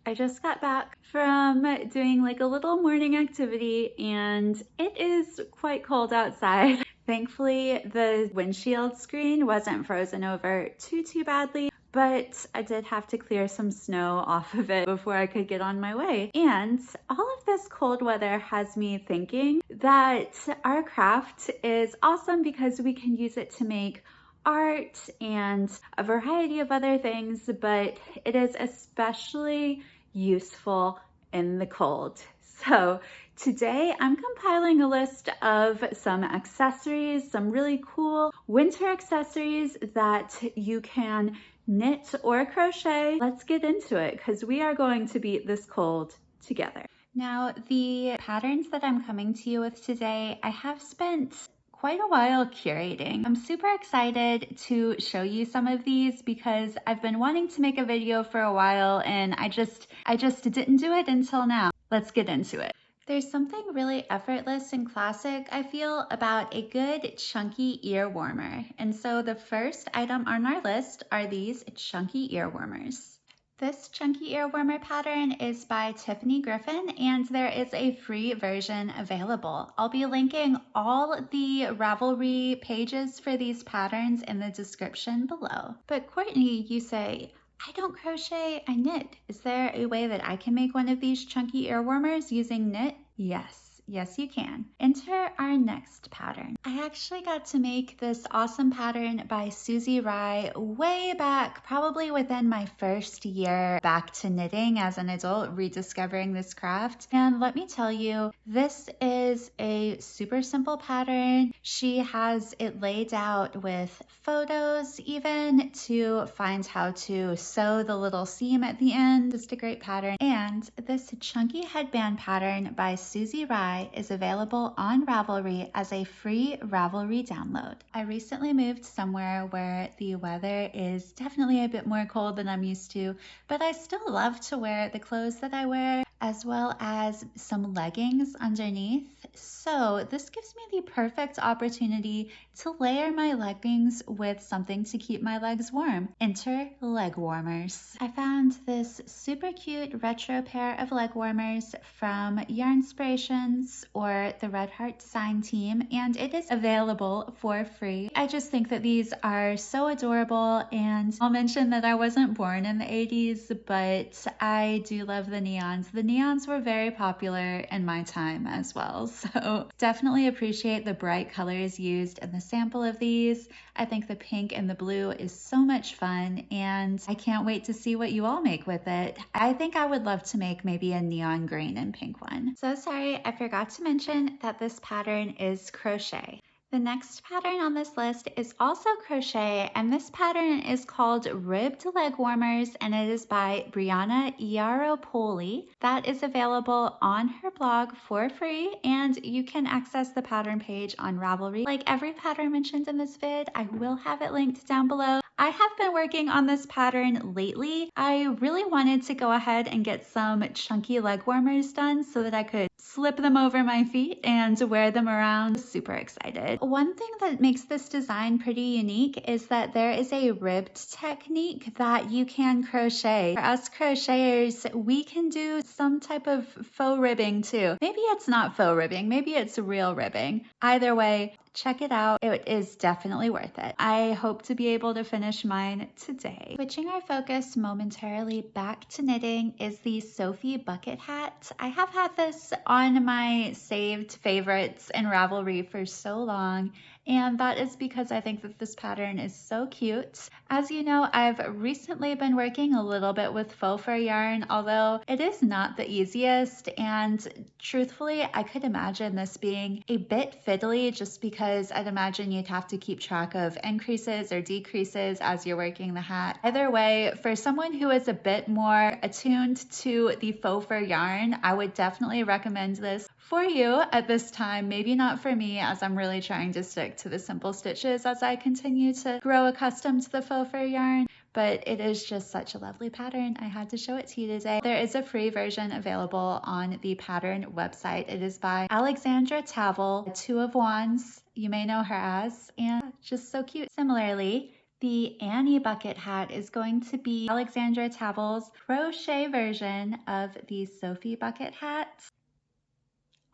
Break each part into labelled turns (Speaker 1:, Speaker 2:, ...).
Speaker 1: I just got back from doing like a little morning activity and it is quite cold outside. Thankfully, the windshield screen wasn't frozen over too badly, but I did have to clear some snow off of it before I could get on my way. And all of this cold weather has me thinking that our craft is awesome because we can use it to make art and a variety of other things, but it is especially useful in the cold. So today I'm compiling a list of some accessories, some really cool winter accessories that you can knit or crochet. Let's get into it because we are going to beat this cold together. Now, the patterns that I'm coming to you with today, I have spent quite a while curating. I'm super excited to show you some of these because I've been wanting to make a video for a while and I just didn't do it until now. Let's get into it. There's something really effortless and classic, I feel, about a good chunky ear warmer. And so the first item on our list are these chunky ear warmers. This chunky ear warmer pattern is by Tiffany Griffin and there is a free version available. I'll be linking all the Ravelry pages for these patterns in the description below. But Courtney, you say, I don't crochet, I knit. Is there a way that I can make one of these chunky ear warmers using knit? Yes, you can. Enter our next pattern. I actually got to make this awesome pattern by Susie Rye way back, probably within my first year back to knitting as an adult, rediscovering this craft. And let me tell you, this is a super simple pattern. She has it laid out with photos even to find how to sew the little seam at the end. Just a great pattern. And this chunky headband pattern by Susie Rye is available on Ravelry as a free Ravelry download. I recently moved somewhere where the weather is definitely a bit more cold than I'm used to, but I still love to wear the clothes that I wear as well as some leggings underneath. So this gives me the perfect opportunity to layer my leggings with something to keep my legs warm. Enter leg warmers. I found this super cute retro pair of leg warmers from Yarnspirations or the Red Heart Design team, and it is available for free. I just think that these are so adorable, and I'll mention that I wasn't born in the 80s, but I do love the neons. The neons were very popular in my time as well, so definitely appreciate the bright colors used in the sample of these. I think the pink and the blue is so much fun, and I can't wait to see what you all make with it. I think I would love to make maybe a neon green and pink one. So sorry, I forgot to mention that this pattern is crochet. The next pattern on this list is also crochet, and this pattern is called Ribbed Leg Warmers, and it is by Brianna Iaropoli. That is available on her blog for free, and you can access the pattern page on Ravelry. Like every pattern mentioned in this vid, I will have it linked down below. I have been working on this pattern lately. I really wanted to go ahead and get some chunky leg warmers done so that I could slip them over my feet and wear them around. Super excited. One thing that makes this design pretty unique is that there is a ribbed technique that you can crochet. For us crocheters, we can do some type of faux ribbing too. Maybe it's not faux ribbing, maybe it's real ribbing. Either way, check it out. It is definitely worth it. I hope to be able to finish mine today. Switching our focus momentarily back to knitting is the Sophie bucket hat. I have had this on my saved favorites in Ravelry for so long, and that is because I think that this pattern is so cute. As you know, I've recently been working a little bit with faux fur yarn, although it is not the easiest, and truthfully, I could imagine this being a bit fiddly just because I'd imagine you'd have to keep track of increases or decreases as you're working the hat. Either way, for someone who is a bit more attuned to the faux fur yarn, I would definitely recommend this for you at this time. Maybe not for me, as I'm really trying to stick to the simple stitches as I continue to grow accustomed to the faux fur yarn, but it is just such a lovely pattern. I had to show it to you today. There is a free version available on the pattern website. It is by Alexandra Tavel, Two of Wands, you may know her as, and just so cute. Similarly, The Annie bucket hat is going to be Alexandra Tavel's crochet version of the Sophie bucket hat.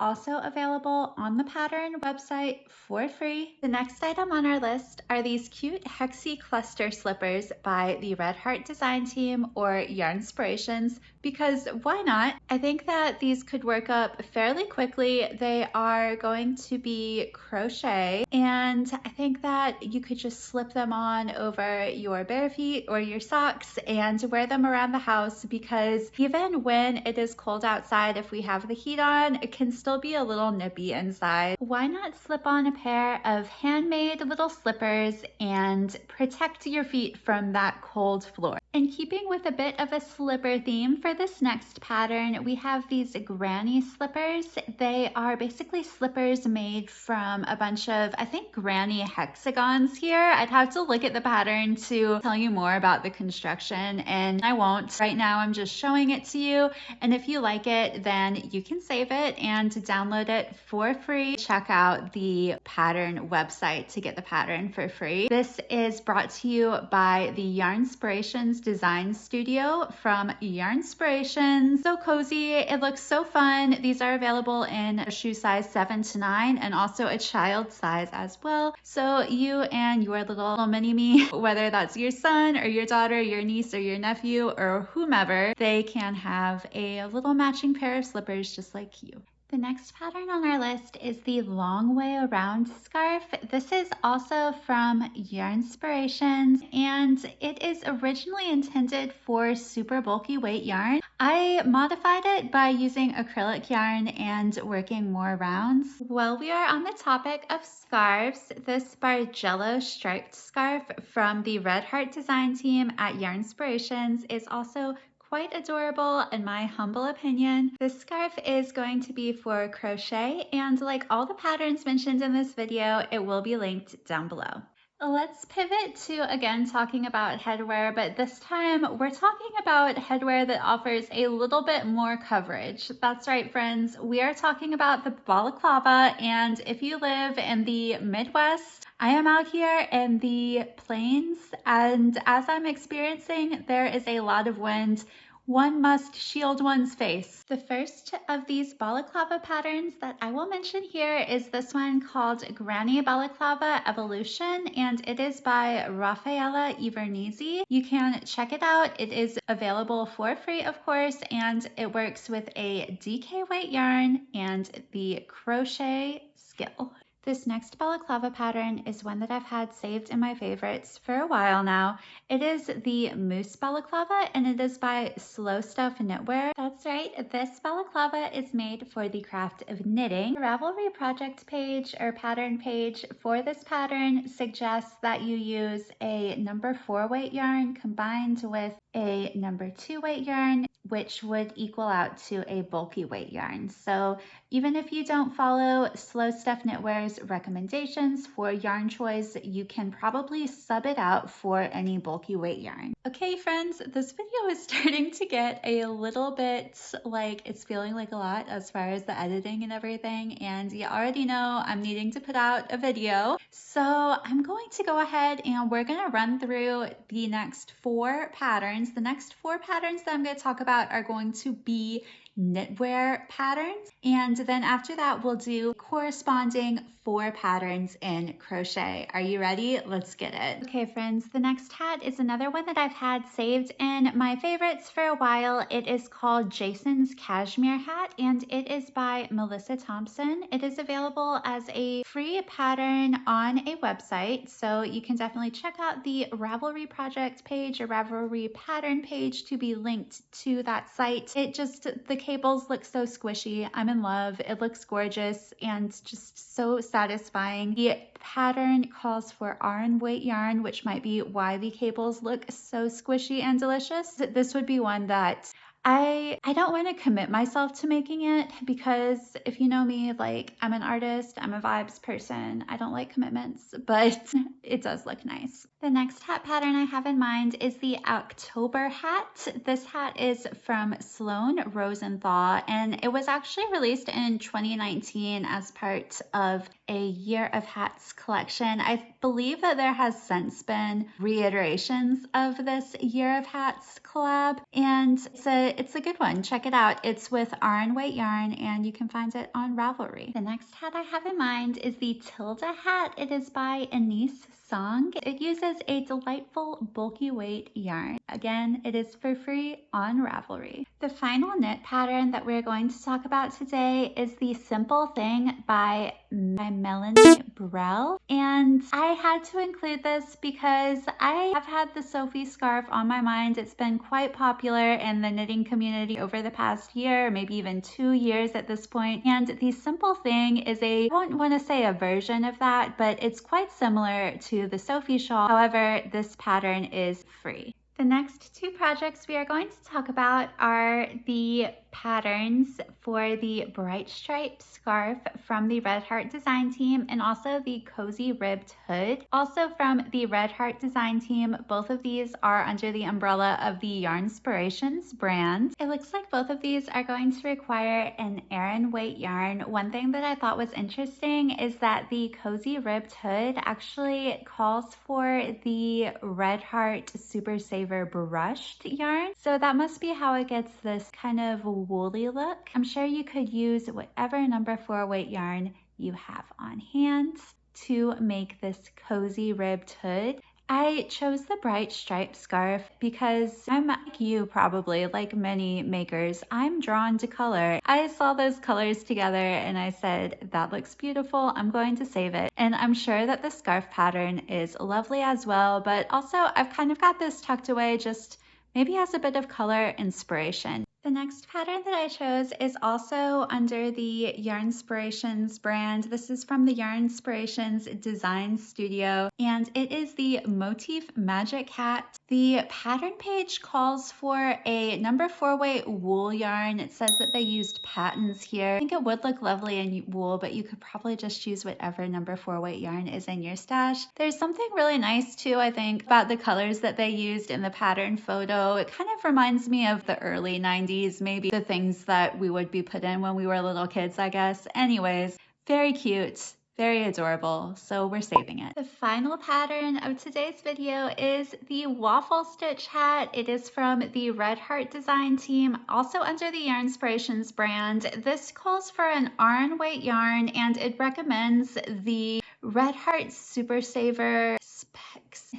Speaker 1: Also available on the pattern website for free. The next item on our list are these cute Hexie cluster slippers by the Red Heart design team or Yarnspirations, because why not? I think that these could work up fairly quickly. They are going to be crochet, and I think that you could just slip them on over your bare feet or your socks and wear them around the house, because even when it is cold outside, if we have the heat on, it can still be a little nippy inside. Why not slip on a pair of handmade little slippers and protect your feet from that cold floor? In keeping with a bit of a slipper theme for this next pattern, we have these granny slippers. They are basically slippers made from a bunch of, I think, granny hexagons here. I'd have to look at the pattern to tell you more about the construction, and I won't. Right now I'm just showing it to you, and if you like it, then you can save it and download it for free. Check out the pattern website to get the pattern for free. This is brought to you by the Yarnspirations Design Studio from Yarnspirations. So cozy, it looks so fun. These are available in a shoe size 7 to 9 and also a child size as well. So you and your little mini-me, whether that's your son or your daughter, your niece or your nephew or whomever, they can have a little matching pair of slippers just like you. The next pattern on our list is the Long Way Around scarf. This is also from Yarnspirations, and it is originally intended for super bulky weight yarn. I modified it by using acrylic yarn and working more rounds. While we are on the topic of scarves, this Bargello striped scarf from the Red Heart design team at Yarnspirations is also quite adorable in my humble opinion. This scarf is going to be for crochet, and like all the patterns mentioned in this video, it will be linked down below. Let's pivot to, again, talking about headwear, but this time we're talking about headwear that offers a little bit more coverage. That's right, friends. We are talking about the balaclava, and if you live in the Midwest, I am out here in the plains, and as I'm experiencing, there is a lot of wind. One must shield one's face. The first of these balaclava patterns that I will mention here is this one called Granny Balaclava Evolution, and it is by Raffaella Ivernizzi. You can check it out. It is available for free, of course, and it works with a DK weight yarn and the crochet skill. This next balaclava pattern is one that I've had saved in my favorites for a while now. It is the Moose Balaclava, and it is by Slow Stuff Knitwear. That's right, this balaclava is made for the craft of knitting. The Ravelry project page or pattern page for this pattern suggests that you use a number 4 weight yarn combined with a number 2 weight yarn, which would equal out to a bulky weight yarn. So even if you don't follow Slow Stuff Knitwear's recommendations for yarn choice, you can probably sub it out for any bulky weight yarn. Okay, friends, this video is starting to get a little bit like it's feeling like a lot as far as the editing and everything, and you already know I'm needing to put out a video. So I'm going to go ahead and we're going to run through the next 4 patterns. The next 4 patterns that I'm going to talk about are going to be knitwear patterns, and then after that we'll do corresponding 4 patterns in crochet. Are you ready? Let's get it. Okay, friends, the next hat is another one that I've had saved in my favorites for a while. It is called Jason's Cashmere Hat, and it is by Melissa Thompson. It is available as a free pattern on a website, so you can definitely check out the Ravelry project page or Ravelry pattern page to be linked to that site. The cables look so squishy. I'm in love. It looks gorgeous and just so satisfying. The pattern calls for Aran weight yarn, which might be why the cables look so squishy and delicious. This would be one that I don't want to commit myself to making it because if you know me, like I'm an artist, I'm a vibes person. I don't like commitments, but it does look nice. The next hat pattern I have in mind is the October hat. This hat is from Sloan Rosenthal, and it was actually released in 2019 as part of a Year of Hats collection. I believe that there has since been reiterations of this Year of Hats collab, and it's a good one. Check it out. It's with Aran White Yarn, and you can find it on Ravelry. The next hat I have in mind is the Tilda hat. It is by Anise Song. It uses a delightful bulky weight yarn. Again, it is for free on Ravelry. The final knit pattern that we're going to talk about today is the Simple Thing by Melanie Burrell. And I had to include this because I have had the Sophie scarf on my mind. It's been quite popular in the knitting community over the past year, maybe even 2 years at this point. And the Simple Thing is I don't want to say a version of that, but it's quite similar to the Sophie shawl. However, this pattern is free. The next two projects we are going to talk about are the patterns for the Bright Stripe scarf from the Red Heart design team and also the Cozy Ribbed hood, also from the Red Heart design team. Both of these are under the umbrella of the Yarnspirations brand. It looks like both of these are going to require an Aran weight yarn. One thing that I thought was interesting is that the Cozy Ribbed hood actually calls for the Red Heart Super Saver brushed yarn, so that must be how it gets this kind of woolly look. I'm sure you could use whatever number 4 weight yarn you have on hand to make this Cozy Ribbed hood. I chose the Bright Stripe scarf because I'm like you, probably like many makers, I'm drawn to color. I saw those colors together and I said, that looks beautiful, I'm going to save it. And I'm sure that the scarf pattern is lovely as well, but also I've kind of got this tucked away just maybe as a bit of color inspiration. The next pattern that I chose is also under the Yarnspirations brand. This is from the Yarnspirations Design Studio, and it is the Motif Magic Hat. The pattern page calls for a number 4 weight wool yarn. It says that they used patons here. I think it would look lovely in wool, but you could probably just use whatever number 4 weight yarn is in your stash. There's something really nice too, I think, about the colors that they used in the pattern photo. It kind of reminds me of the early 90s, maybe the things that we would be put in when we were little kids, I guess. Anyways, very cute. Very adorable, so we're saving it. The final pattern of today's video is the Waffle Stitch hat. It is from the Red Heart design team, also under the Yarnspirations brand. This calls for an Aran weight yarn, and it recommends the Red Heart Super Saver Specs.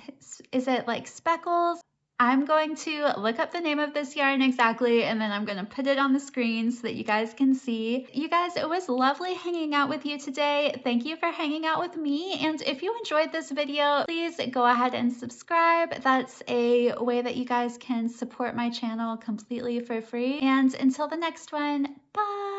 Speaker 1: Is it like speckles? I'm going to look up the name of this yarn exactly, and then I'm going to put it on the screen so that you guys can see. You guys, it was lovely hanging out with you today. Thank you for hanging out with me. And if you enjoyed this video, please go ahead and subscribe. That's a way that you guys can support my channel completely for free. And until the next one, bye!